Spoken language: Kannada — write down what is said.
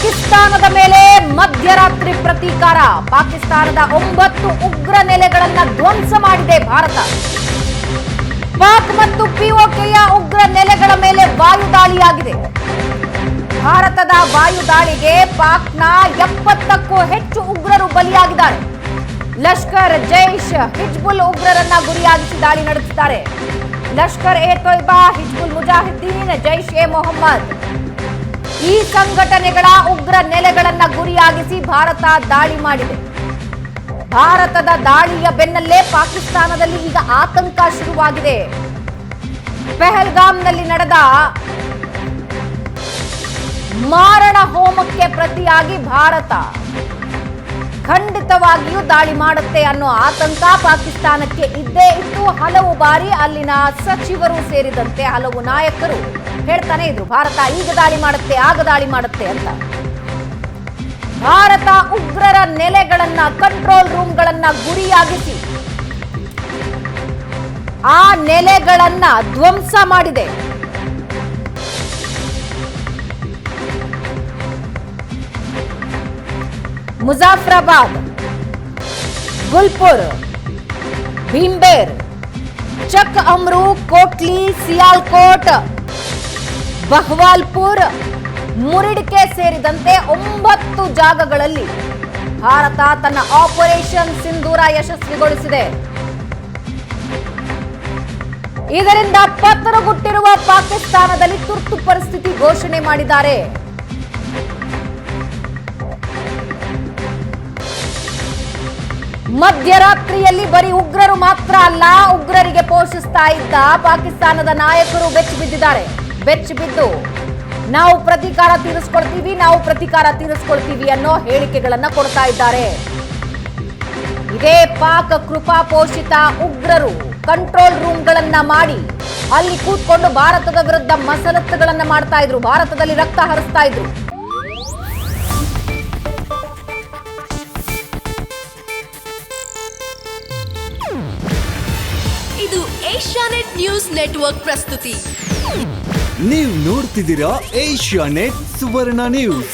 ಪಾಕಿಸ್ತಾನದ ಮೇಲೆ ಮಧ್ಯರಾತ್ರಿ ಪ್ರತೀಕಾರ. ಪಾಕಿಸ್ತಾನದ 9 ಉಗ್ರ ನೆಲೆಗಳನ್ನು ಧ್ವಂಸ ಮಾಡಿದೆ ಭಾರತ. ಪಾಕ್ ಮತ್ತು ಪಿಒಕೆಯ ಉಗ್ರ ನೆಲೆಗಳ ಮೇಲೆ ವಾಯುದಾಳಿಯಾಗಿದೆ. ಭಾರತದ ವಾಯುದಾಳಿಗೆ ಪಾಕ್ನ 70ಕ್ಕೂ ಹೆಚ್ಚು ಉಗ್ರರು ಬಲಿಯಾಗಿದ್ದಾರೆ. ಲಷ್ಕರ್, ಜೈಷ್, ಹಿಜ್ಬುಲ್ ಉಗ್ರರನ್ನ ಗುರಿಯಾಗಿಸಿ ದಾಳಿ ನಡೆಸಿದ್ದಾರೆ. ಲಷ್ಕರ್ ಎ ತೊಯ್ಬಾ, ಹಿಜ್ಬುಲ್ ಮುಜಾಹಿದ್ದೀನ್, ಜೈಷ್ ಎ ಮೊಹಮ್ಮದ್ ಈ ಸಂಘಟನೆಗಳ ಉಗ್ರ ನೆಲೆಗಳನ್ನ ಗುರಿಯಾಗಿಸಿ ಭಾರತ ದಾಳಿ ಮಾಡಿದೆ. ಭಾರತದ ದಾಳಿಯ ಬೆನ್ನಲ್ಲೇ ಪಾಕಿಸ್ತಾನದಲ್ಲಿ ಈಗ ಆತಂಕ ಶುರುವಾಗಿದೆ. ಪೆಹಲ್ಗಾಮ್ನಲ್ಲಿ ನಡೆದ ಮಾರಣ ಹೋಮಕ್ಕೆ ಪ್ರತಿಯಾಗಿ ಭಾರತ ಖಂಡಿತವಾಗಿಯೂ ದಾಳಿ ಮಾಡುತ್ತೆ ಅನ್ನೋ ಆತಂಕ ಪಾಕಿಸ್ತಾನಕ್ಕೆ ಇದ್ದೇ ಇತ್ತು. ಹಲವು ಬಾರಿ ಅಲ್ಲಿನ ಸಚಿವರು ಸೇರಿದಂತೆ ಹಲವು ನಾಯಕರು ಹೇಳ್ತಾನೆ ಇದ್ರು, ಭಾರತ ಈಗ ದಾಳಿ ಮಾಡುತ್ತೆ, ಆಗ ದಾಳಿ ಮಾಡುತ್ತೆ ಅಂತ. ಭಾರತ ಉಗ್ರರ ನೆಲೆಗಳನ್ನ, ಕಂಟ್ರೋಲ್ ರೂಮ್ಗಳನ್ನ ಗುರಿಯಾಗಿಸಿ ಆ ನೆಲೆಗಳನ್ನ ಧ್ವಂಸ ಮಾಡಿದೆ. ಮುಜಾಫರಾಬಾದ್, ಗುಲ್ಪುರ್, ಭೀಮ್ಬೇರ್, ಚಕ್ ಅಮ್ರು, ಕೋಟ್ಲಿ, ಸಿಯಾಲ್ಕೋಟ್, ಬಹವಾಲ್ಪುರ್, ಮುರಿಡ್ಕೆ ಸೇರಿದಂತೆ 9 ಜಾಗಗಳಲ್ಲಿ ಭಾರತ ತನ್ನ ಆಪರೇಷನ್ ಸಿಂಧೂರ ಯಶಸ್ವಿಗೊಳಿಸಿದೆ. ಇದರಿಂದ ಪತನಗುಟ್ಟಿರುವ ಪಾಕಿಸ್ತಾನದಲ್ಲಿ ತುರ್ತು ಪರಿಸ್ಥಿತಿ ಘೋಷಣೆ ಮಾಡಿದ್ದಾರೆ. ಮಧ್ಯರಾತ್ರಿಯಲ್ಲಿ ಬರೀ ಉಗ್ರರು ಮಾತ್ರ ಅಲ್ಲ, ಉಗ್ರರಿಗೆ ಪೋಷಿಸ್ತಾ ಇದ್ದ ಪಾಕಿಸ್ತಾನದ ನಾಯಕರು ಬೆಚ್ಚಿ ಬಿದ್ದು ನಾವು ಪ್ರತೀಕಾರ ತೀರಿಸ್ಕೊಳ್ತೀವಿ ಅನ್ನೋ ಹೇಳಿಕೆಗಳನ್ನ ಕೊಡ್ತಾ ಇದ್ದಾರೆ. ಇದೇ ಪಾಕ್ ಕೃಪಾ ಪೋಷಿತ ಉಗ್ರರು ಕಂಟ್ರೋಲ್ ರೂಮ್ಗಳನ್ನ ಮಾಡಿ ಅಲ್ಲಿ ಕೂತ್ಕೊಂಡು ಭಾರತದ ವಿರುದ್ಧ ಮಸಲತ್ತುಗಳನ್ನ ಮಾಡ್ತಾ ಇದ್ರು, ಭಾರತದಲ್ಲಿ ರಕ್ತ ಹರಿಸ್ತಾ ಇದ್ರು. ಇದು ಏಷ್ಯಾನೆಟ್ ನ್ಯೂಸ್ ನೆಟ್ವರ್ಕ್ ಪ್ರಸ್ತುತಿ. ನೀವು ನೋಡ್ತಿದ್ದೀರಾ ಏಷ್ಯಾನೆಟ್ ಸುವರ್ಣ ನ್ಯೂಸ್.